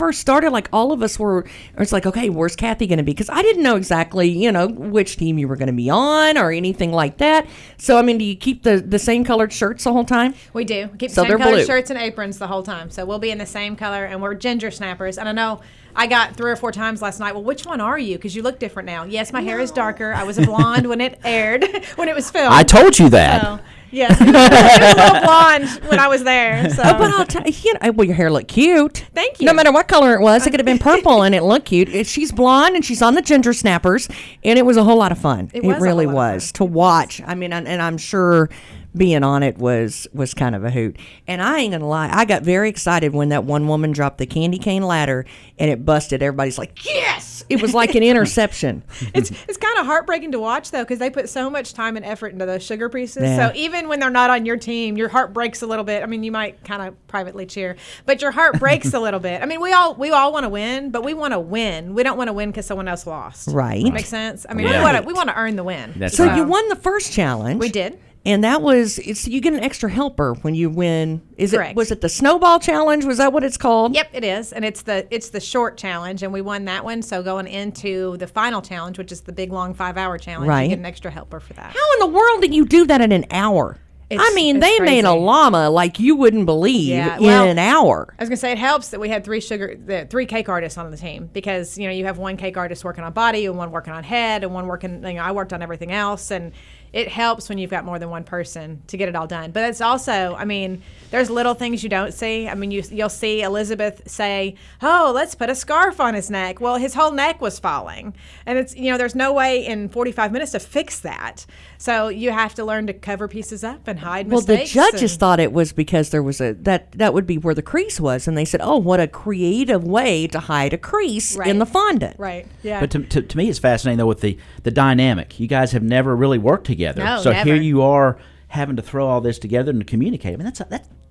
first started, like all of us were, it's like, okay, where's Cathy going to be? Because I didn't know exactly, which team you were going to be on or anything like that. So, I mean, do you keep the same colored shirts the whole time? We do. We keep So the same they're colored blue. shirts and aprons the whole time. So we'll be in the same color, and we're ginger snappers. And I know I got 3 or 4 times last night. Well, which one are you? Because you look different now. Yes, my hair is darker. I was a blonde when it aired, when it was filmed. I told you that. So, yeah, it was a little blonde when I was there. So. But I'll tell you, well, your hair looked cute. Thank you. No matter what color it was, it could have been purple and it looked cute. She's blonde and she's on the ginger snappers, and it was a whole lot of fun. It was a really whole lot of was fun. to watch. I mean, and I'm sure being on it was kind of a hoot. And I ain't gonna lie, I got very excited when that one woman dropped the candy cane ladder and it busted. Everybody's like, yes! It was like an interception. It's kind of heartbreaking to watch, though, because they put so much time and effort into those sugar pieces. Yeah. So even when they're not on your team, your heart breaks a little bit. I mean, you might kind of privately cheer, but your heart breaks a little bit. I mean, we all want to win, but we want to win. We don't want to win because someone else lost. Right. Makes sense? I mean, Yeah. we want to earn the win. That's So right. you won the first challenge. We did. And that was, you get an extra helper when you win. Correct. Was it the snowball challenge? Was that what it's called? Yep, it is, and it's the short challenge, and we won that one. So going into the final challenge, which is the big long 5-hour challenge, Right. you get an extra helper for that. How in the world did you do that in an hour? It's they crazy. made a llama like you wouldn't believe Yeah, in well, an hour. I was gonna say it helps that we had 3 cake artists on the team, because you have one cake artist working on body and one working on head and one working. I worked on everything else, and it helps when you've got more than one person to get it all done. But it's also, I mean, there's little things you don't see. I mean, you'll see Elizabeth say, "Oh, let's put a scarf on his neck." Well, his whole neck was falling, and it's there's no way in 45 minutes to fix that. So you have to learn to cover pieces up and hide Well, the mistakes. judges thought it was because there was that would be where the crease was, and they said, "Oh, what a creative way to hide a crease Right. in the fondant." Right. Yeah. But to me, it's fascinating, though, with the dynamic. You guys have never really worked together. No, so never. here you are having to throw all this together and communicate. I mean,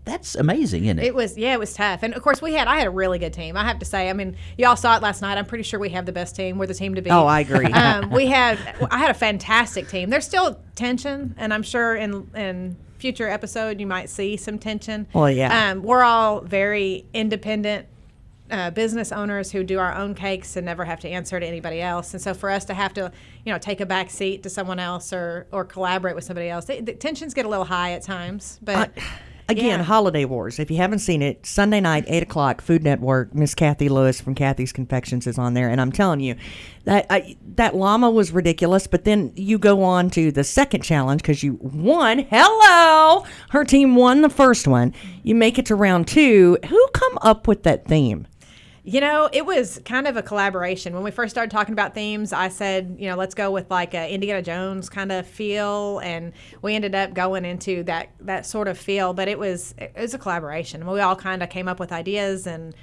that's amazing, isn't it? It was tough. And of course I had a really good team, I have to say. I mean, y'all saw it last night. I'm pretty sure we have the best team. We're the team to beat. Oh, I agree. I had a fantastic team. There's still tension, and I'm sure in future episode you might see some tension. Well, yeah. We're all very independent business owners who do our own cakes and never have to answer to anybody else. And so for us to have to, take a back seat to someone else or collaborate with somebody else, the tensions get a little high at times. But Again, yeah. Holiday Wars. If you haven't seen it, Sunday night, 8 o'clock, Food Network, Miss Cathy Lewis from Cathy's Confections is on there. And I'm telling you, that llama was ridiculous. But then you go on to the second challenge because you won. Hello! Her team won the first one. You make it to round 2. Who come up with that theme? It was kind of a collaboration. When we first started talking about themes, I said, let's go with like a Indiana Jones kind of feel, and we ended up going into that sort of feel. But it was a collaboration. We all kind of came up with ideas and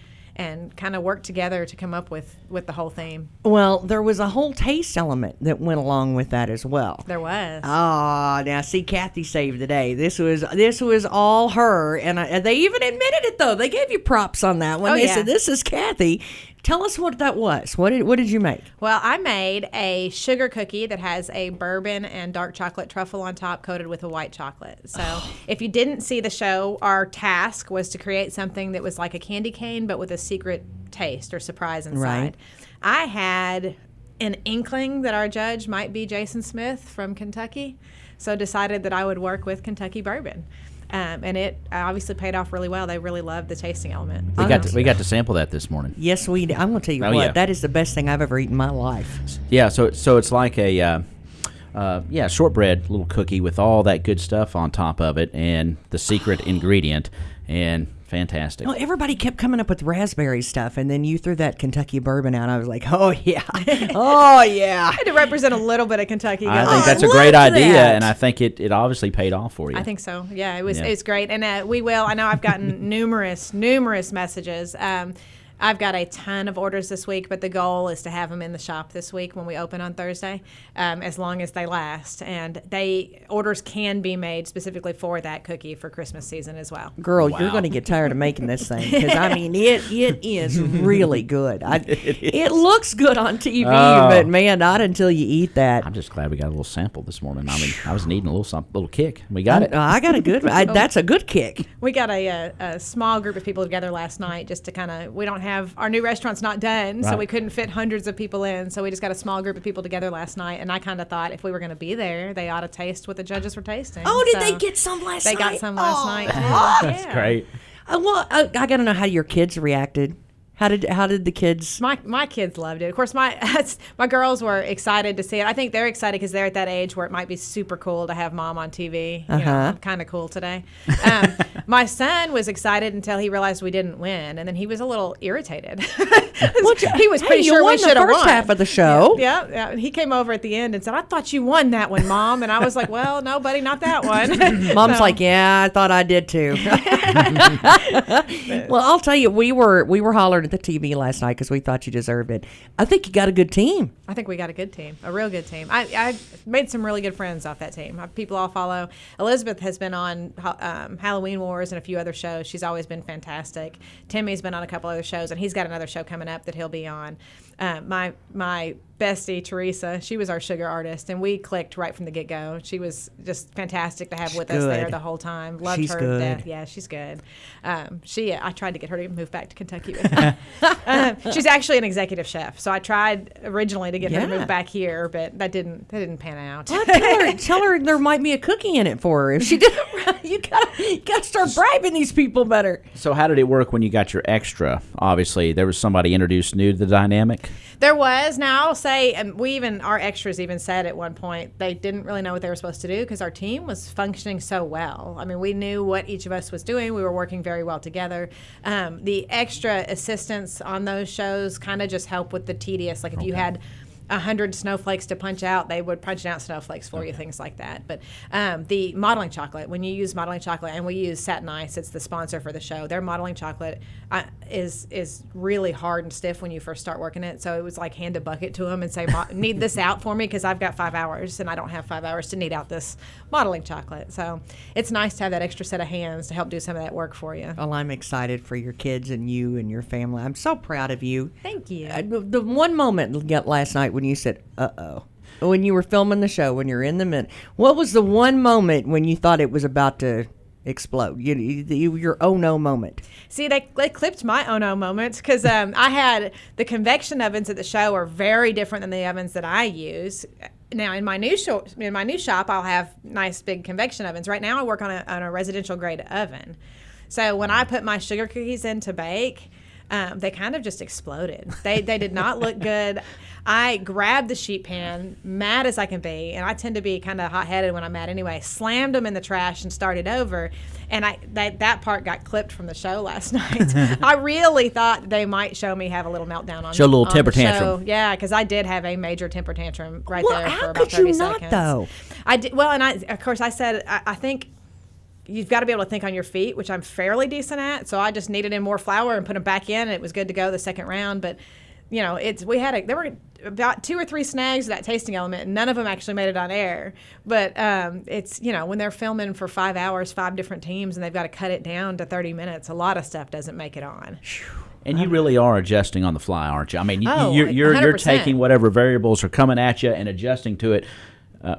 kind of worked together to come up with the whole theme. Well, there was a whole taste element that went along with that as well. There was. Oh, now see, Cathy saved the day. This was all her, and they even admitted it though. They gave you props on that one. Oh, They yeah. said, "This is Cathy." Tell us what that was. What did you make? Well, I made a sugar cookie that has a bourbon and dark chocolate truffle on top coated with a white chocolate. So if you didn't see the show, our task was to create something that was like a candy cane but with a secret taste or surprise inside. Right. I had an inkling that our judge might be Jason Smith from Kentucky, so decided that I would work with Kentucky bourbon. And it obviously paid off really well. They really loved the tasting element. We got to sample that this morning. Yes, we did. I'm going to tell you Oh, what. yeah. That is the best thing I've ever eaten in my life. Yeah, so it's like a shortbread little cookie with all that good stuff on top of it and the secret ingredient, and fantastic. Well, everybody kept coming up with raspberry stuff, and then you threw that Kentucky bourbon out. I was like, oh yeah, oh yeah. I had to represent a little bit of Kentucky. I guys. think that's I a great loved idea, that. and I think it obviously paid off for you. I think so. Yeah, it was Yeah. it's great, and we will. I know I've gotten numerous messages. I've got a ton of orders this week, but the goal is to have them in the shop this week when we open on Thursday, as long as they last. And orders can be made specifically for that cookie for Christmas season as well. Girl, Wow. you're going to get tired of making this thing because I mean it is really good. It looks good on TV, but man, not until you eat that. I'm just glad we got a little sample this morning. I mean, I was needing a little kick. We got it. I got a good. That's a good kick. We got a small group of people together last night just to we don't our new restaurant's not done, so Right. we couldn't fit hundreds of people in. So we just got a small group of people together last night, and I kind of thought if we were going to be there, they ought to taste what the judges were tasting. Oh, did So they get some last They night? got some last night. That's great. Well, I got to know how your kids reacted. How did the kids? My kids loved it. Of course, my girls were excited to see it. I think they're excited because they're at that age where it might be super cool to have mom on TV. You know, I'm kind of cool today. My son was excited until he realized we didn't win, and then he was a little irritated. He was pretty sure we should have won. First half of the show. Yeah. He came over at the end and said, "I thought you won that one, Mom." And I was like, "Well, no, buddy, not that one." Mom's like, "Yeah, I thought I did too." Well, I'll tell you, we were hollering at the TV last night because we thought you deserved it. I think you got a good team. I think we got a good team, a real good team. I made some really good friends off that team. People I'll follow. Elizabeth has been on Halloween Wars and a few other shows. She's always been fantastic. Timmy's been on a couple other shows, and he's got another show coming up that he'll be on. My bestie, Teresa, she was our sugar artist, and we clicked right from the get-go. She was just fantastic to have with us there the whole time. Loved She's her good. to death. Yeah, she's good. I tried to get her to move back to Kentucky with me. She's actually an executive chef, so I tried originally to get her to move back here, but that didn't pan out. Well, tell her there might be a cookie in it for her. If she did, you gotta start bribing these people better. So how did it work when you got your extra? Obviously, there was somebody introduced new to the dynamic. There was. Now I'll say, and our extras even said at one point they didn't really know what they were supposed to do because our team was functioning so well. I mean, we knew what each of us was doing. We were working very well together. The extra assistants on those shows kind of just help with the tedious. Like if you had 100 snowflakes to punch out, they would punch out snowflakes for you, things like that. But the modeling chocolate, when you use modeling chocolate, and we use Satin Ice, it's the sponsor for the show. Their modeling chocolate is really hard and stiff when you first start working it. So it was like hand a bucket to them and say, "Knead this out for me because I've got 5 hours and I don't have 5 hours to knead out this modeling chocolate." So it's nice to have that extra set of hands to help do some of that work for you. Well, I'm excited for your kids and you and your family. I'm so proud of you. Thank you. The one moment last night when you said, "Uh-oh," when you were filming the show, when you're in the minute, what was the one moment when you thought it was about to explode? Your oh no moment. See, they clipped my oh no moments because I had the convection ovens at the show are very different than the ovens that I use. Now in my new shop, I'll have nice big convection ovens. Right now, I work on a residential grade oven. So when I put my sugar cookies in to bake, they kind of just exploded. They did not look good. I grabbed the sheet pan, mad as I can be, and I tend to be kind of hot-headed when I'm mad anyway, slammed them in the trash and started over, and that part got clipped from the show last night. I really thought they might show me have a little meltdown on Show a little on temper the show. tantrum. Yeah, because I did have a major temper tantrum right Well, there how for about could you 30 not, seconds. though? I did. Well, and I said, I think you've got to be able to think on your feet, which I'm fairly decent at. So I just needed in more flour and put them back in, and it was good to go the second round. But you know, there were about 2 or 3 snags of that tasting element, and none of them actually made it on air. But it's, you know, when they're filming for 5 hours, 5 different teams, and they've got to cut it down to 30 minutes, a lot of stuff doesn't make it on. And you really are adjusting on the fly, aren't you? I mean, Oh, you're 100%. taking whatever variables are coming at you and adjusting to it.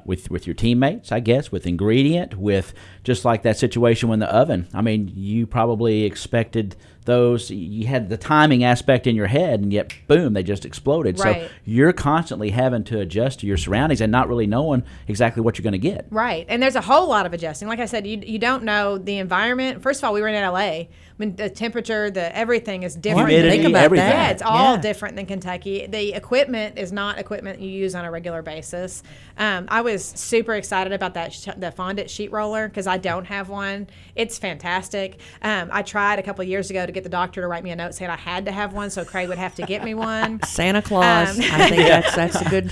With your teammates, I guess, with ingredient, with just like that situation when the oven. I mean, you probably expected those. You had the timing aspect in your head, and yet, boom, they just exploded. Right. So you're constantly having to adjust to your surroundings and not really knowing exactly what you're going to get. Right. And there's a whole lot of adjusting. Like I said, you don't know the environment. First of all, we were in LA. I mean, the temperature, everything is different. Humidity, Think about everything. that. Yeah, it's all Yeah. different than Kentucky. The equipment is not equipment you use on a regular basis. I was super excited about the fondant sheet roller because I don't have one. It's fantastic. I tried a couple of years ago to get the doctor to write me a note saying I had to have one, so Craig would have to get me one. Santa Claus. I think that's a good.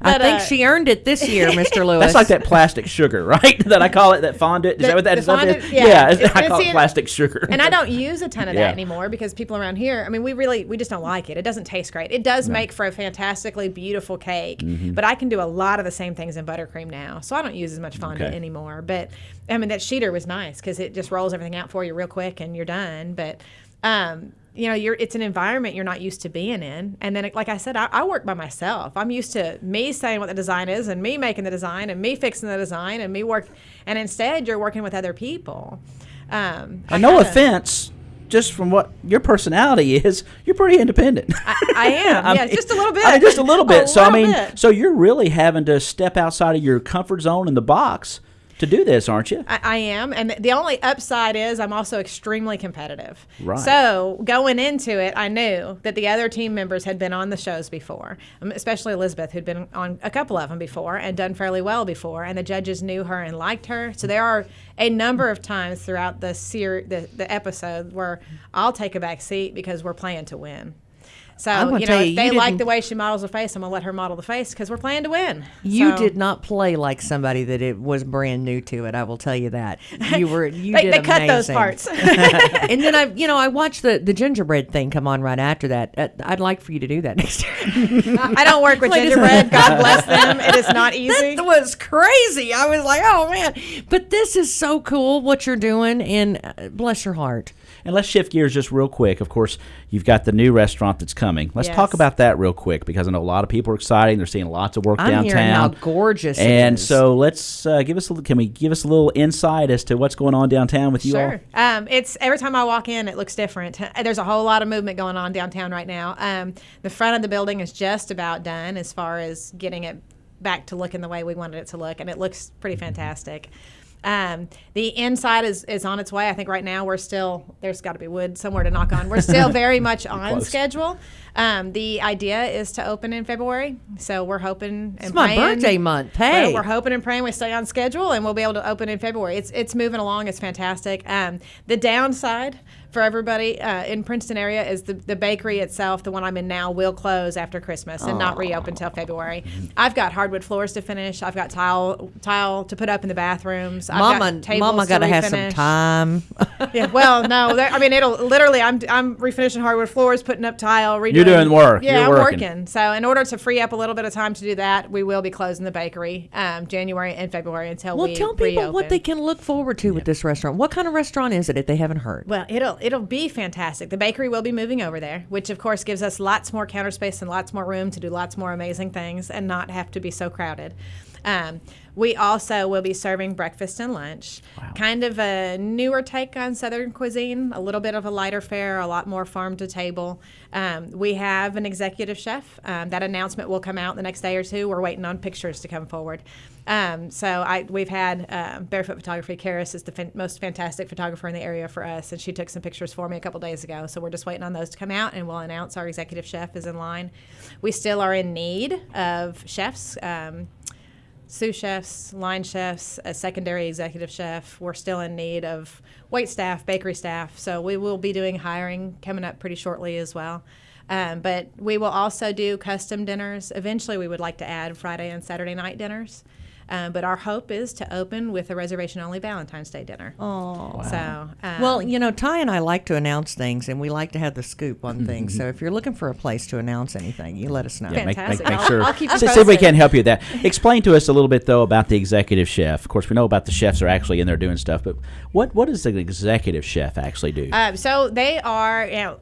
I think she earned it this year, Mr. Lewis. That's like that plastic sugar, right? That I call it, that fondant. Is that what that the is? fondant? Yeah, Yeah. I call See, it plastic sugar. And I don't use a ton of Yeah. that anymore because people around here, I mean, we just don't like it. It doesn't taste great. It does make for a fantastically beautiful cake, but I can do a lot of the same things in buttercream now, so I don't use as much fondant anymore. But I mean, that sheeter was nice because it just rolls everything out for you real quick and you're done. But you know, it's an environment you're not used to being in. And then, like I said, I work by myself. I'm used to me saying what the design is and me making the design and me fixing the design and me work. And instead, you're working with other people. No offense, just from what your personality is, you're pretty independent. I am. Yeah, just a little bit. Just a little bit. Bit. So you're really having to step outside of your comfort zone in the box to do this, aren't you? I am, and the only upside is I'm also extremely competitive. Right. So going into it, I knew that the other team members had been on the shows before, especially Elizabeth, who'd been on a couple of them before and done fairly well before, and the judges knew her and liked her. So there are a number of times throughout the episode where I'll take a back seat because we're playing to win. So, if they like the way she models her face, I'm going to let her model the face because we're playing to win. You did not play like somebody that it was brand new to it. I will tell you that. You they did cut amazing. those parts. And then I watched the gingerbread thing come on right after that. I'd like for you to do that next year. I don't work with gingerbread. God bless them. It is not easy. That was crazy. I was like, oh, man. But this is so cool what you're doing, and bless your heart. And let's shift gears just real quick. Of course, you've got the new restaurant that's coming. Let's Yes. talk about that real quick because I know a lot of people are excited. They're seeing lots of work I'm downtown. hearing how gorgeous it And is. so let's can we give us a little insight as to what's going on downtown with you all? Sure. It's every time I walk in, it looks different. There's a whole lot of movement going on downtown right now. The front of the building is just about done as far as getting it back to looking the way we wanted it to look, and it looks pretty fantastic. The inside is on its way. I think right now there's got to be wood somewhere to knock on. We're still very much on schedule. The idea is to open in February. So we're hoping and It's my praying. birthday month. Hey. We're hoping and praying we stay on schedule and we'll be able to open in February. It's moving along. It's fantastic. The downside for everybody in Princeton area is the bakery itself, the one I'm in now, will close after Christmas and not reopen until February. I've got hardwood floors to finish. I've got tile to put up in the bathrooms. I've got tables Mama got to have some refinish. time. Yeah, well, no, it'll literally. I'm refinishing hardwood floors, putting up tile. Redoing, You're doing work. Yeah, You're I'm working. working. So in order to free up a little bit of time to do that, we will be closing the bakery January and February until we Tell people reopen. what they can look forward to with this restaurant. What kind of restaurant is it if they haven't heard? Well, it'll be fantastic. The bakery will be moving over there, which of course gives us lots more counter space and lots more room to do lots more amazing things and not have to be so crowded. We also will be serving breakfast and lunch. Wow. Kind of a newer take on Southern cuisine, a little bit of a lighter fare, a lot more farm to table. We have an executive chef. That announcement will come out the next day or two. We're waiting on pictures to come forward. We've had Barefoot Photography. Karis is the most fantastic photographer in the area for us, and she took some pictures for me a couple days ago. So we're just waiting on those to come out, and we'll announce our executive chef is in line. We still are in need of chefs. Sous chefs, line chefs, a secondary executive chef. We're still in need of wait staff, bakery staff. So we will be doing hiring coming up pretty shortly as well. But we will also do custom dinners. Eventually, we would like to add Friday and Saturday night dinners. But our hope is to open with a reservation-only Valentine's Day dinner. Oh. Wow. So, Well, Ty and I like to announce things, and we like to have the scoop on things. So if you're looking for a place to announce anything, you let us know. Yeah, Fantastic. make sure. I'll keep you See if we posted. can help you with that. Explain to us a little bit though about the executive chef. Of course, we know about the chefs are actually in there doing stuff, but what does the executive chef actually do? So they are,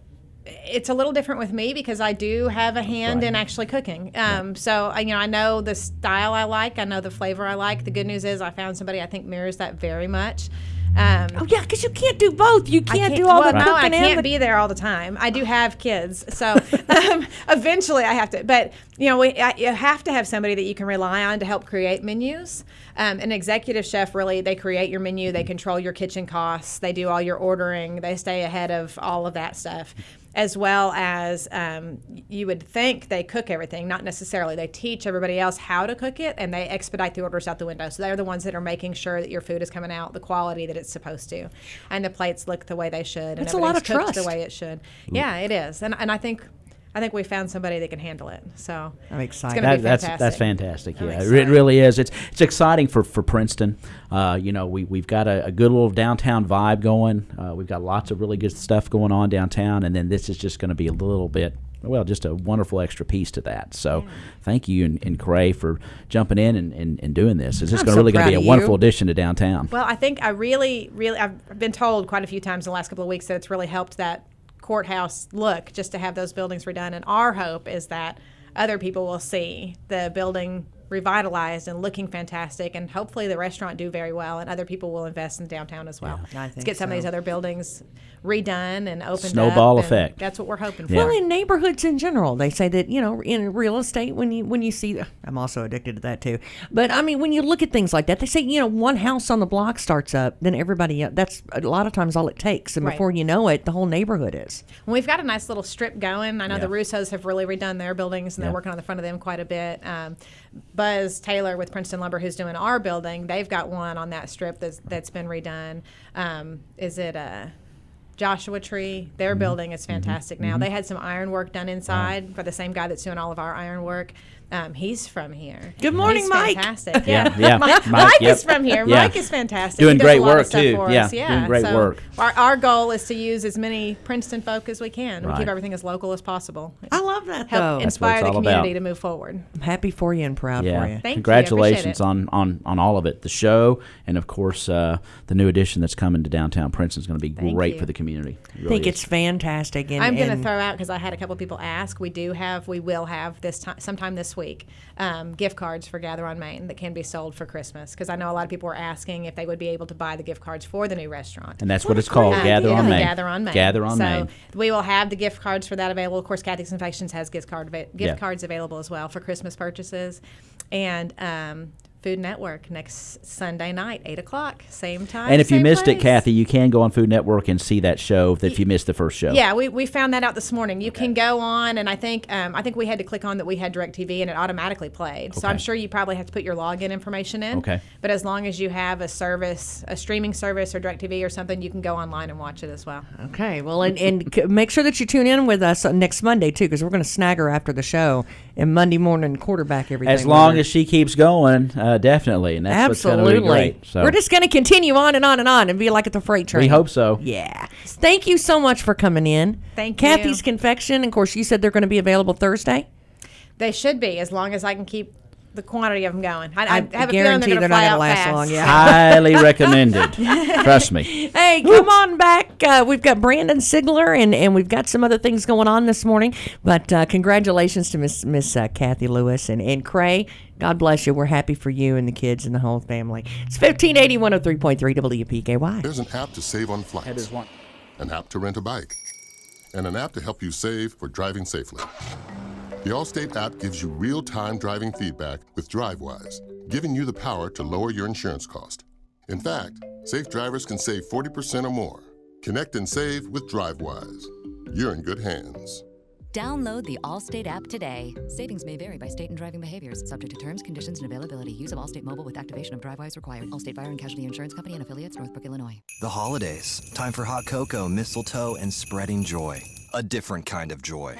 it's a little different with me because I do have a hand in actually cooking. So, I know the style I like. I know the flavor I like. The good news is I found somebody I think mirrors that very much. Oh, yeah, because you can't do both. You I can't do all the no, cooking I and can't the be there all the time. I do have kids, so eventually I have to. But you have to have somebody that you can rely on to help create menus. An executive chef they create your menu. They control your kitchen costs. They do all your ordering. They stay ahead of all of that stuff, as well as you would think they cook everything. Not necessarily. They teach everybody else how to cook it, and they expedite the orders out the window. So they're the ones that are making sure that your food is coming out the quality that it's supposed to, and the plates look the way they should, and It's a lot of everything's cooked trust. the way it should. Yeah, it is, and I think we found somebody that can handle it. So I'm excited. It's gonna be That's fantastic. fantastic. I'm Yeah, excited. it really is. It's exciting for Princeton. We've got a good little downtown vibe going. We've got lots of really good stuff going on downtown, and then this is just going to be a little bit. Well, just a wonderful extra piece to that. So, thank you and Cray for jumping in and doing this. It's just I'm going so to be proud a of wonderful you. addition to downtown. Well, I think I've been told quite a few times in the last couple of weeks that it's really helped that courthouse look just to have those buildings redone. And our hope is that other people will see the building revitalized and looking fantastic, and hopefully the restaurant do very well, and other people will invest in downtown as well. I think Let's get some of these other buildings redone and opened Snowball up. effect. That's what we're hoping for. Well, in neighborhoods in general, they say that, in real estate, when you see, I'm also addicted to that too. But I mean, when you look at things like that, they say, one house on the block starts up, then everybody, that's a lot of times all it takes. And Right. before you know it, the whole neighborhood is. And we've got a nice little strip going. I know the Russos have really redone their buildings, and they're Yeah. working on the front of them quite a bit. Buzz Taylor with Princeton Lumber, who's doing our building, they've got one on that strip that's been redone. Is it Joshua Tree? Their building is fantastic now. They had some iron work done inside for the same guy that's doing all of our iron work. He's from here. Good morning, He's Mike. Fantastic. Yeah. Mike yep. is from here. Yeah. Mike is fantastic. Doing He does great a lot of work, stuff too. for Yeah, us. doing great So work. Our goal is to use as many Princeton folk as we can. We Right. keep everything as local as possible. I love that, Help though. That's what inspire it's the all community about. to move forward. I'm happy for you and proud Yeah. for you. Thank Congratulations you. I appreciate on all of it. The show, and of course, the new addition that's coming to downtown Princeton is going to be Thank great you. for the community. It I really think is. it's fantastic. And, I'm going to and- throw out, because I had a couple of people ask, we will have this time, sometime this week, gift cards for Gather on Main that can be sold for Christmas, because I know a lot of people were asking if they would be able to buy the gift cards for the new restaurant. And that's what it's called, Gather It'll on be Main. Gather on Main. Gather on so Main. we will have the gift cards for that available. Of course, Cathy's Confections has gift Yeah. cards available as well for Christmas purchases. And Food Network next Sunday night, 8 o'clock, same time. And if you same missed it, place. Cathy, you can go on Food Network and see that show if you missed the first show. Yeah, we found that out this morning. You can go on, and I think we had to click on that we had DirecTV, and it automatically played. So Okay. I'm sure you probably have to put your login information in. Okay. But as long as you have a service, a streaming service or DirecTV or something, you can go online and watch it as well. Okay, well, and make sure that you tune in with us next Monday, too, because we're going to snag her after the show and Monday morning quarterback everything. As long as she keeps going, definitely. And that's what's going to be Absolutely. great. So We're just going to continue on and be like at the freight train. we hope so. Yeah. Thank you so much for coming in. Thank you. Cathy's Confection, of course, you said they're going to be available Thursday. They should be, as long as I can keep the quantity of them going. I have a feeling guarantee they're they're going to not fly gonna out last fast. long, yeah. Highly recommended. Trust me. Hey, come on back. We've got Brandon Sigler, and we've got some other things going on this morning. But congratulations to Miss Cathy Lewis and Cray. God bless you. We're happy for you and the kids and the whole family. It's 1580 103.3 WPKY. There's an app to save on flights, an app to rent a bike, and an app to help you save for driving safely. The Allstate app gives you real-time driving feedback with DriveWise, giving you the power to lower your insurance cost. In fact, safe drivers can save 40% or more. Connect and save with DriveWise. You're in good hands. Download the Allstate app today. Savings may vary by state and driving behaviors. Subject to terms, conditions, and availability. Use of Allstate Mobile with activation of DriveWise required. Allstate Fire and Casualty Insurance Company and affiliates, Northbrook, Illinois. The holidays. Time for hot cocoa, mistletoe, and spreading joy. A different kind of joy.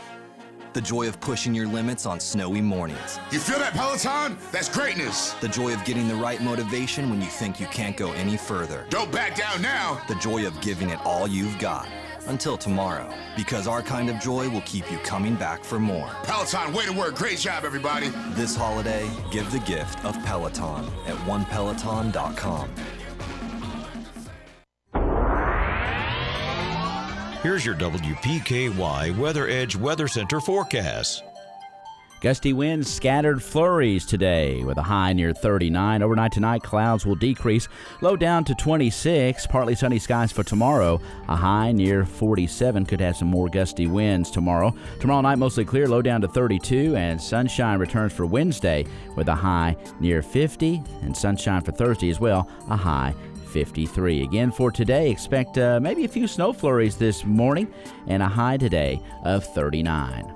The joy of pushing your limits on snowy mornings. You feel that, Peloton? That's greatness. The joy of getting the right motivation when you think you can't go any further. Don't back down now. The joy of giving it all you've got. Until tomorrow. Because our kind of joy will keep you coming back for more. Peloton, way to work. Great job, everybody. This holiday, give the gift of Peloton at onepeloton.com. Here's your WPKY Weather Edge Weather Center forecast. Gusty winds, scattered flurries today with a high near 39. Overnight tonight, clouds will decrease. Low down to 26. Partly sunny skies for tomorrow. A high near 47. Could have some more gusty winds tomorrow. Tomorrow night, mostly clear. Low down to 32. And sunshine returns for Wednesday with a high near 50. And sunshine for Thursday as well. A high 53. Again for today, expect maybe a few snow flurries this morning. And a high today of 39.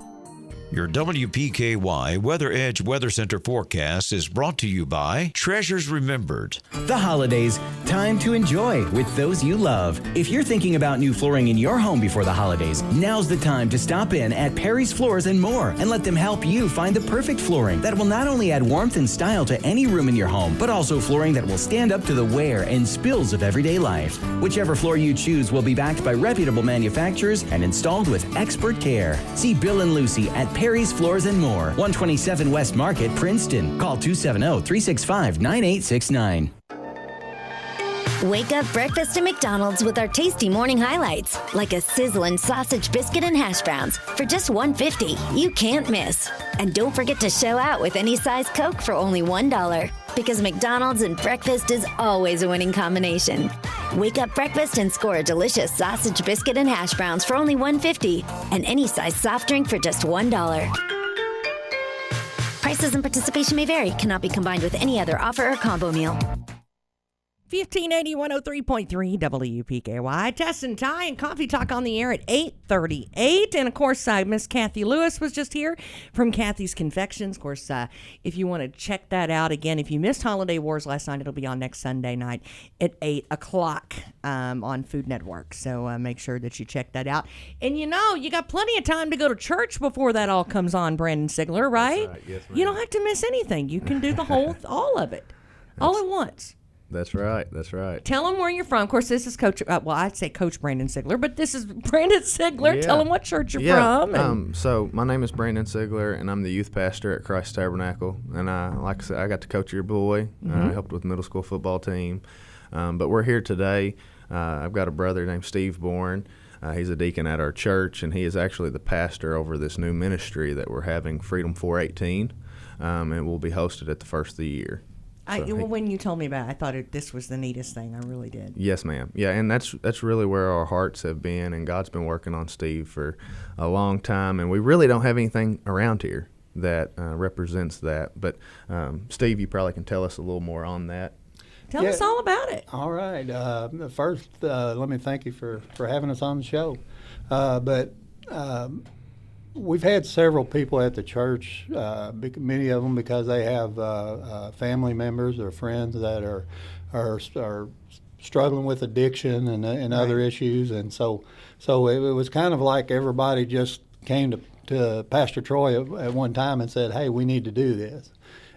Your WPKY Weather Edge Weather Center forecast is brought to you by Treasures Remembered. The holidays, time to enjoy with those you love. If you're thinking about new flooring in your home before the holidays, now's the time to stop in at Perry's Floors and More and let them help you find the perfect flooring that will not only add warmth and style to any room in your home, but also flooring that will stand up to the wear and spills of everyday life. Whichever floor you choose will be backed by reputable manufacturers and installed with expert care. See Bill and Lucy at Perry's Floors and More, 127 West Market, Princeton. Call 270-365-9869. Wake up breakfast at McDonald's with our tasty morning highlights, like a sizzling sausage biscuit and hash browns for just $1.50. You can't miss. And don't forget to show out with any size Coke for only $1. Because McDonald's and breakfast is always a winning combination. Wake up breakfast and score a delicious sausage biscuit and hash browns for only $1.50. And any size soft drink for just $1. Prices and participation may vary. Cannot be combined with any other offer or combo meal. 1580 103.3 WPKY. Tess and Ty and Coffee Talk on the air at 8:38. And of course, Miss Cathy Lewis was just here from Cathy's Confections. Of course, if you want to check that out again, if you missed Holiday Wars last night, it'll be on next Sunday night at 8 o'clock on Food Network. So make sure that you check that out. And you got plenty of time to go to church before that all comes on, Brandon Sigler, right? That's right. Yes, ma'am. You don't have to miss anything. You can do the all of it, all at once. That's right. That's right. Tell them where you're from. Of course, this is Coach. I'd say Coach Brandon Sigler, but this is Brandon Sigler. Yeah. Tell them what church you're from. And So my name is Brandon Sigler, and I'm the youth pastor at Christ Tabernacle. And like I said, I got to coach your boy. I helped with the middle school football team. But we're here today. I've got a brother named Steve Boren. He's a deacon at our church, and he is actually the pastor over this new ministry that we're having, Freedom 418, and we'll be hosted at the first of the year. When you told me about it, I thought this was the neatest thing. I really did. Yes, ma'am. Yeah, and that's really where our hearts have been, and God's been working on Steve for a long time, and we really don't have anything around here that represents that. But, Steve, you probably can tell us a little more on that. Tell us all about it. All right. First, let me thank you for having us on the show. But we've had several people at the church, many of them because they have family members or friends that are struggling with addiction and other issues, and so it was kind of like everybody just came to Pastor Troy at one time and said, "Hey, we need to do this."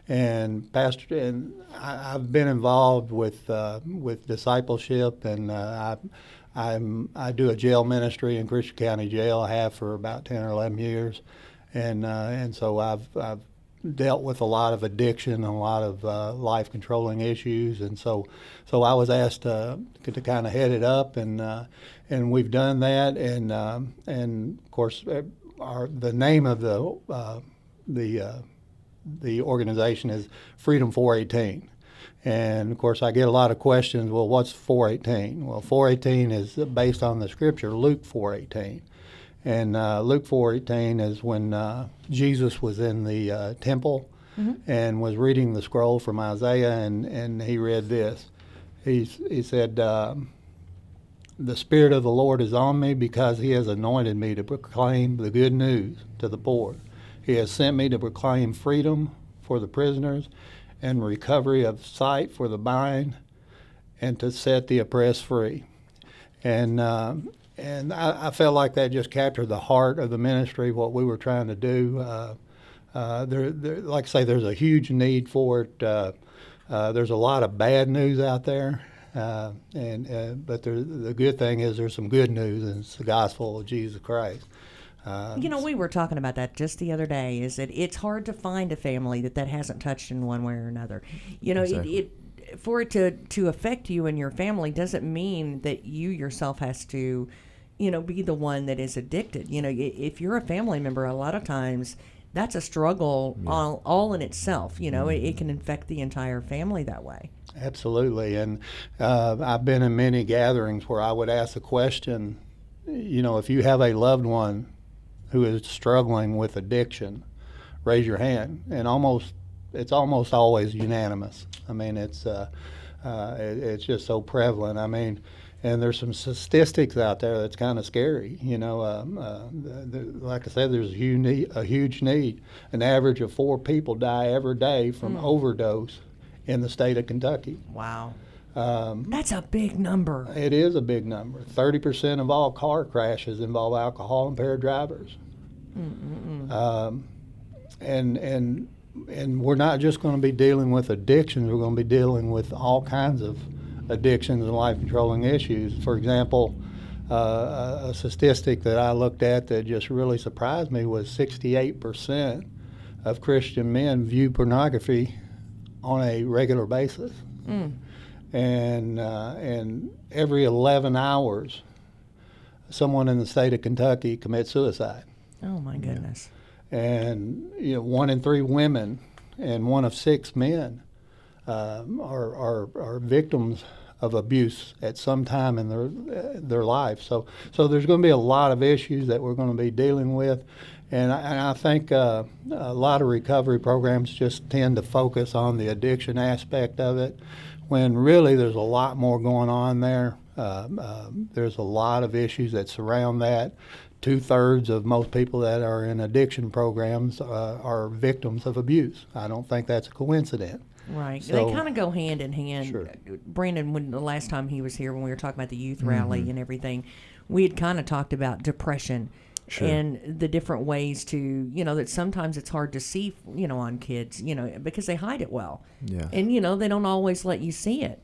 And I've been involved with discipleship, and I do a jail ministry in Christian County Jail. I have for about 10 or 11 years, and so I've dealt with a lot of addiction and a lot of life controlling issues, and so I was asked to kind of head it up, and we've done that, and of course the name of the organization is Freedom 418. And, of course, I get a lot of questions, well, what's 418? Well, 418 is based on the scripture, Luke 418. And Luke 418 is when Jesus was in the temple and was reading the scroll from Isaiah, and he read this. He said, the Spirit of the Lord is on me because he has anointed me to proclaim the good news to the poor. He has sent me to proclaim freedom for the prisoners and recovery of sight for the blind, and to set the oppressed free. And I felt like that just captured the heart of the ministry, what we were trying to do. Like I say, there's a huge need for it. There's a lot of bad news out there, but the good thing is there's some good news, and it's the gospel of Jesus Christ. We were talking about that just the other day, is that it's hard to find a family that hasn't touched in one way or another. Exactly. For it to affect you and your family doesn't mean that you yourself has to, be the one that is addicted. If you're a family member, a lot of times that's a struggle all in itself. It can infect the entire family that way. Absolutely. And I've been in many gatherings where I would ask the question, if you have a loved one who is struggling with addiction, raise your hand. And it's almost always unanimous. I mean, it's just so prevalent. I mean, and there's some statistics out there that's kind of scary. Like I said, there's a huge need. An average of 4 people die every day from overdose in the state of Kentucky. Wow. That's a big number. It is a big number. 30% of all car crashes involve alcohol-impaired drivers. And we're not just going to be dealing with addictions. We're going to be dealing with all kinds of addictions and life-controlling issues. For example, a statistic that I looked at that just really surprised me was 68% of Christian men view pornography on a regular basis. and every 11 hours, someone in the state of Kentucky commits suicide. Oh my goodness! And 1 in 3 women and 1 of 6 men are victims of abuse at some time in their life. So there's going to be a lot of issues that we're going to be dealing with, and I think a lot of recovery programs just tend to focus on the addiction aspect of it, when really there's a lot more going on there. There's a lot of issues that surround that. 2/3 of most people that are in addiction programs are victims of abuse. I don't think that's a coincidence. Right. So, they kind of go hand in hand. Sure. Brandon, when the last time he was here, when we were talking about the youth rally and everything, we had kind of talked about depression. Sure. And the different ways to, that sometimes it's hard to see, on kids, because they hide it well. Yeah. And, they don't always let you see it.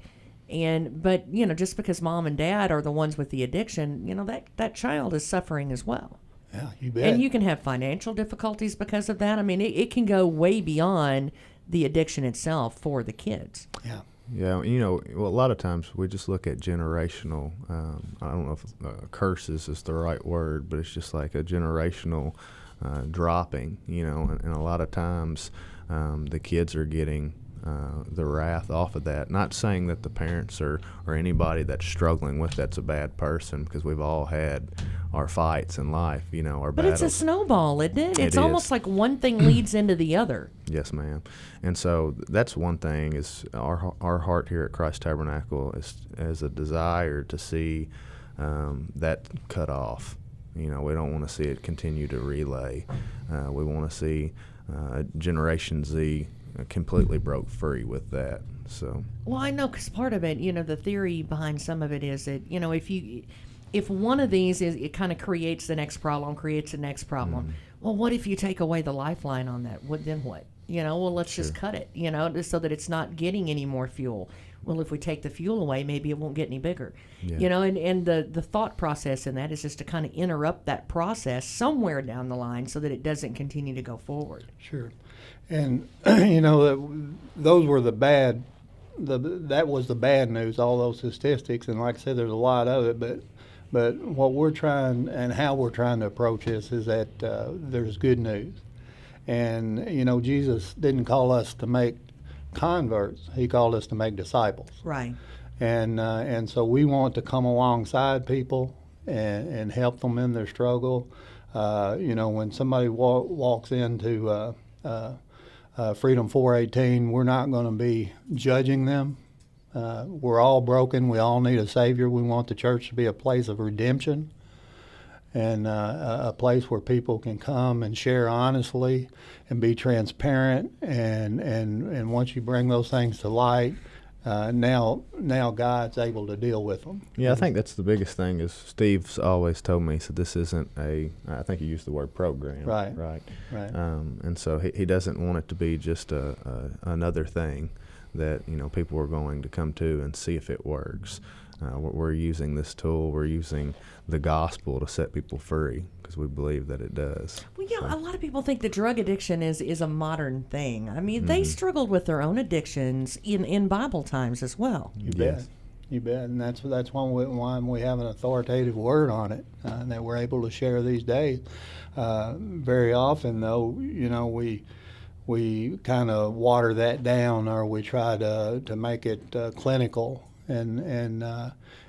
But just because mom and dad are the ones with the addiction, that child is suffering as well. Yeah, you bet. And you can have financial difficulties because of that. I mean, it can go way beyond the addiction itself for the kids. Yeah. Yeah, a lot of times we just look at generational, I don't know if curses is the right word, but it's just like a generational dropping, and a lot of times the kids are getting the wrath off of that. Not saying that the parents or anybody that's struggling with that's a bad person, because we've all had our fights in life, our But battles. it's a snowball, isn't it? It's It almost is. like one thing leads into the other. Yes, ma'am. And so that's one thing, is our heart here at Christ Tabernacle is a desire to see that cut off. We don't want to see it continue to relay. We want to see Generation Z completely broke free with that. So. Well, I know, because part of it, the theory behind some of it is that, if one of these is, it kind of creates the next problem. Well, what if you take away the lifeline on that? Then what? Let's just cut it, just so that it's not getting any more fuel. Well, if we take the fuel away, maybe it won't get any bigger. Yeah. And the thought process in that is just to kind of interrupt that process somewhere down the line so that it doesn't continue to go forward. Sure. And, those were that was the bad news, all those statistics. And like I said, there's a lot of it, but what we're trying and how we're trying to approach this is that there's good news. And, Jesus didn't call us to make converts. He called us to make disciples. Right. And so we want to come alongside people and help them in their struggle. When somebody walks into Freedom 418, we're not going to be judging them. We're all broken. We all need a Savior. We want the church to be a place of redemption and a place where people can come and share honestly and be transparent. And once you bring those things to light, now God's able to deal with them. Yeah, I think that's the biggest thing. Is Steve's always told me, so this isn't I think he used the word program. Right. And so he doesn't want it to be just another thing that people are going to come to and see if it works. We're using this tool. We're using the gospel to set people free, because we believe that it does. Well, a lot of people think that drug addiction is a modern thing. I mean, they struggled with their own addictions in Bible times as well. You bet. You bet. And that's why we have an authoritative word on it that we're able to share these days. Very often, though, we kind of water that down, or we try to make it clinical. And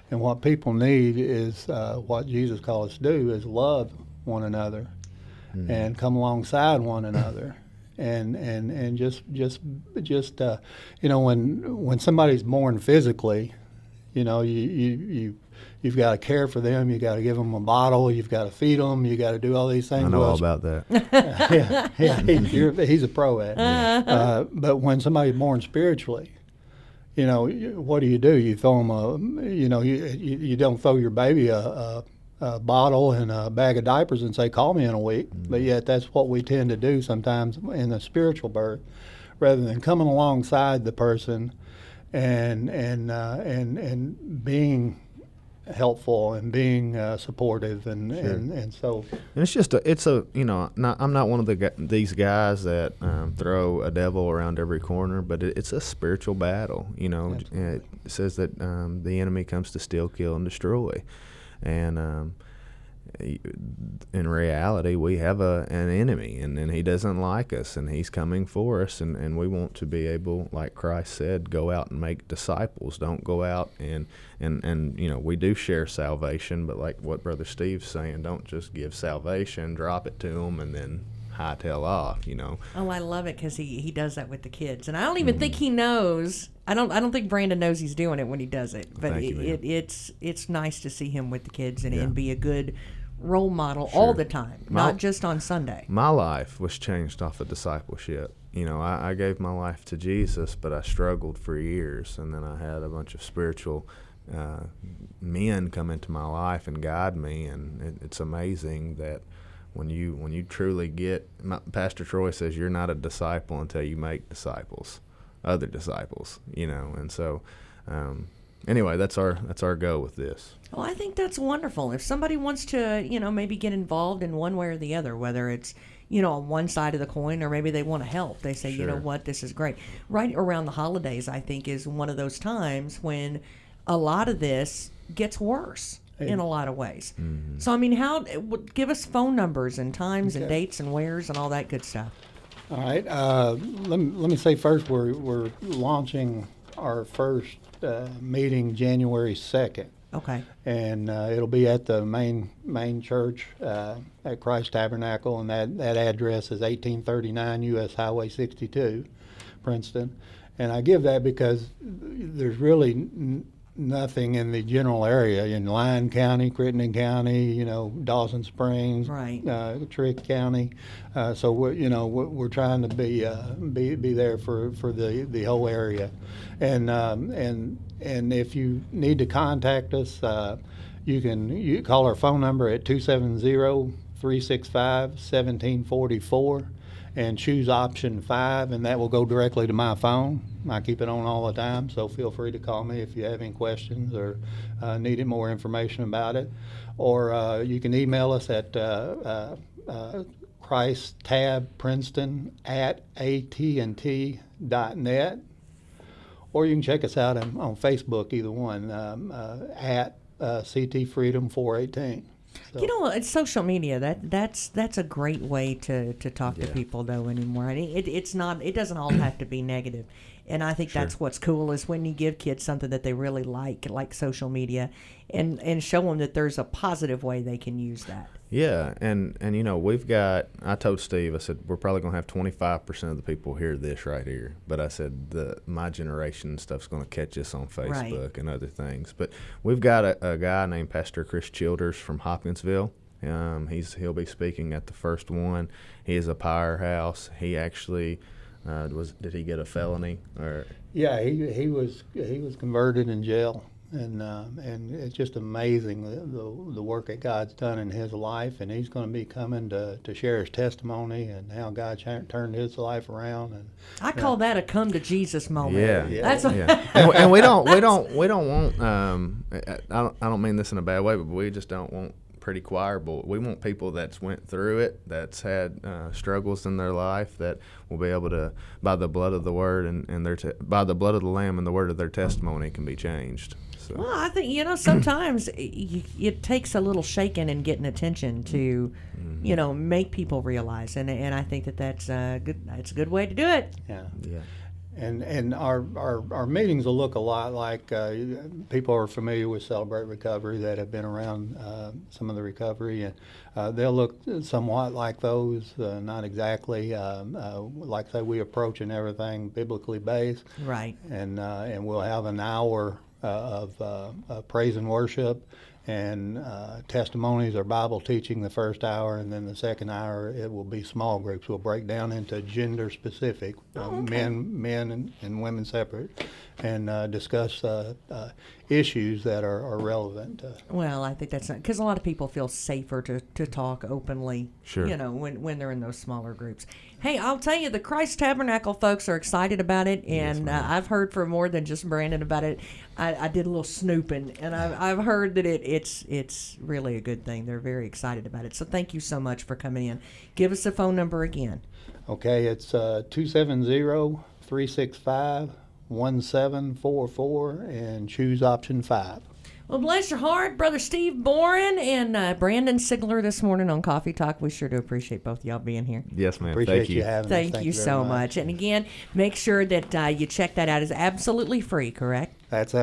what people need is what Jesus called us to do, is love one another and come alongside one another. And just when somebody's born physically, you've got to care for them. You got to give them a bottle. You've got to feed them. You got to do all these things. I know all about that. He's a pro at it. But when somebody's born spiritually, what do? You throw them you don't throw your baby a bottle and a bag of diapers and say, call me in a week. But yet that's what we tend to do sometimes in the spiritual birth, rather than coming alongside the person and being helpful and being supportive, and so. And it's just I'm not one of these guys that throw a devil around every corner, but it's a spiritual battle. It says that the enemy comes to steal, kill, and destroy, and in reality, we have an enemy, and he doesn't like us, and he's coming for us, and we want to be able, like Christ said, go out and make disciples. Don't go out and we do share salvation, but like what Brother Steve's saying, don't just give salvation, drop it to them, and then hightail off. Oh, I love it because he does that with the kids, and I don't even think he knows. I don't think Brandon knows he's doing it when he does it, but it's nice to see him with the kids and be a good role model all the time, not just on Sunday. My life was changed off of discipleship. I gave my life to Jesus, but I struggled for years, and then I had a bunch of spiritual men come into my life and guide me, and it's amazing that when you truly get, Pastor Troy says, you're not a disciple until you make other disciples, and so anyway, that's our goal with this. Well, I think that's wonderful. If somebody wants to, maybe get involved in one way or the other, whether it's, on one side of the coin or maybe they want to help, they say, you know what, this is great. Right around the holidays, I think, is one of those times when a lot of this gets worse in a lot of ways. Mm-hmm. So, give us phone numbers and times and dates and wheres and all that good stuff. All right. Let me say first, we're launching our first meeting January 2nd. Okay. And it'll be at the main church at Christ Tabernacle, and that address is 1839 U.S. Highway 62, Princeton. And I give that because there's really nothing in the general area in Lyon County, Crittenden County, Dawson Springs, right. Trick County. So we're trying to be there for the whole area, and if you need to contact us, you call our phone number at 270-365-1744 and choose option 5, and that will go directly to my phone. I keep it on all the time, so feel free to call me if you have any questions or needed more information about it. Or you can email us at christtabprinceton@AT&T.net, or you can check us out on Facebook, either one, at CT Freedom 418. So. It's social media. That's a great way to talk to people though anymore. It doesn't all have to be negative. And I think that's what's cool is when you give kids something that they really like social media, and show them that there's a positive way they can use that. Yeah, and we've got, I told Steve, I said, we're probably going to have 25% of the people hear this right here. But I said, my generation stuff's going to catch us on Facebook and other things. But we've got a guy named Pastor Chris Childers from Hopkinsville. He'll be speaking at the first one. He is a powerhouse. He actually... did he get a felony? Or yeah, he was converted in jail, and it's just amazing the work that God's done in his life, and he's going to be coming to share his testimony and how God turned his life around. And I call that a come to Jesus moment. Yeah, that's and we don't want. I don't mean this in a bad way, but we just don't want pretty choir, but we want people that's went through it, that's had struggles in their life, that will be able to, by the blood of the word and by the blood of the Lamb and the word of their testimony, can be changed. So. Well, I think sometimes it takes a little shaking and getting attention to, make people realize, and I think that's good. It's a good way to do it. Yeah. And our meetings will look a lot like people are familiar with Celebrate Recovery that have been around some of the recovery, and they'll look somewhat like those, not exactly. Like I say, we approach and everything biblically based. Right. And we'll have an hour of praise and worship, and testimonies or Bible teaching the first hour, and then the second hour it will be small groups. We'll break down into gender specific, men and women separate, and discuss issues that are relevant. Well, I think that's not because a lot of people feel safer to talk openly. Sure. You know, when they're in those smaller groups. Hey, I'll tell you, the Christ Tabernacle folks are excited about it, and I've heard from more than just Brandon about it. I did a little snooping, and I've heard that it's really a good thing. They're very excited about it. So thank you so much for coming in. Give us the phone number again. Okay, it's 270-365-1744 and choose option 5. Well, bless your heart, Brother Steve Boren and Brandon Sigler this morning on Coffee Talk. We sure do appreciate both of y'all being here. Yes, ma'am. Appreciate Thank you. having us. Thank you so much. And again, make sure that you check that out. It's absolutely free, correct? That's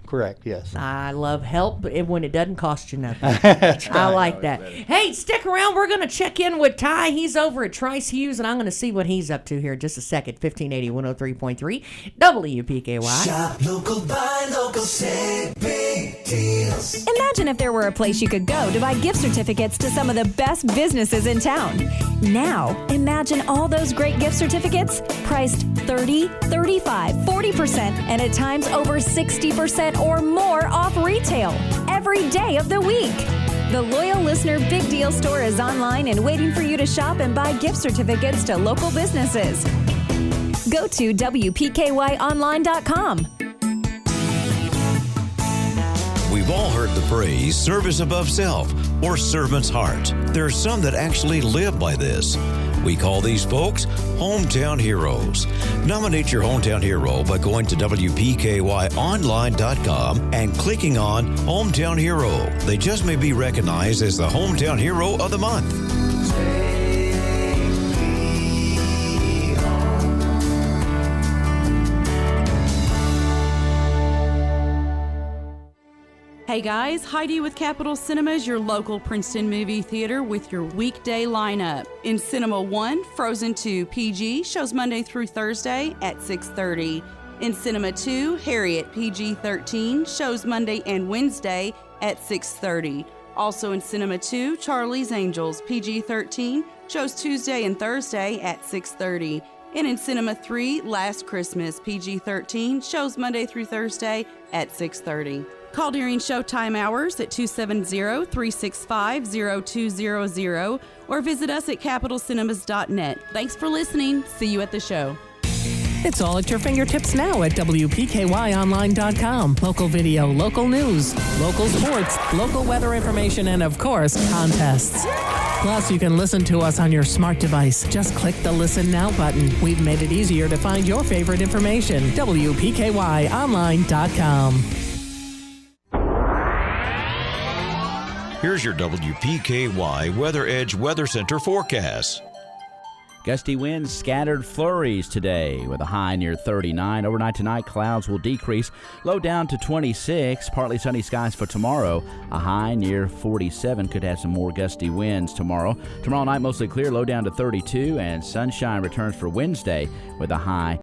correct, yes. I love help when it doesn't cost you nothing. That's right. I like that. Hey, stick around. We're going to check in with Ty. He's over at Trice Hughes, and I'm going to see what he's up to here in just a second. 1580 103.3 WPKY. Shop local, buy local, save big deals. Imagine if there were a place you could go to buy gift certificates to some of the best businesses in town. Now, imagine all those great gift certificates priced 30, 35, 40%, and at times over 60% or more off retail every day of the week. The Loyal Listener Big Deal Store is online and waiting for you to shop and buy gift certificates to local businesses. Go to WPKYonline.com. We've all heard the phrase, service above self, or servant's heart. There are some that actually live by this. We call these folks hometown heroes. Nominate your hometown hero by going to WPKYonline.com and clicking on Hometown Hero. They just may be recognized as the Hometown Hero of the Month. Hey guys, Heidi with Capitol Cinemas, your local Princeton movie theater with your weekday lineup. In Cinema 1, Frozen 2 PG shows Monday through Thursday at 6:30. In Cinema 2, Harriet PG-13 shows Monday and Wednesday at 6:30. Also in Cinema 2, Charlie's Angels PG-13 shows Tuesday and Thursday at 6:30. And in Cinema 3, Last Christmas PG-13 shows Monday through Thursday at 6:30. Call during showtime hours at 270-365-0200 or visit us at capitalcinemas.net. Thanks for listening. See you at the show. It's all at your fingertips now at WPKYonline.com. Local video, local news, local sports, local weather information, and of course, contests. Plus, you can listen to us on your smart device. Just click the Listen Now button. We've made it easier to find your favorite information. WPKYonline.com. Here's your WPKY Weather Edge Weather Center forecast. Gusty winds, scattered flurries today with a high near 39. Overnight tonight, clouds will decrease. Low down to 26. Partly sunny skies for tomorrow. A high near 47. Could have some more gusty winds tomorrow. Tomorrow night, mostly clear. Low down to 32. And sunshine returns for Wednesday with a high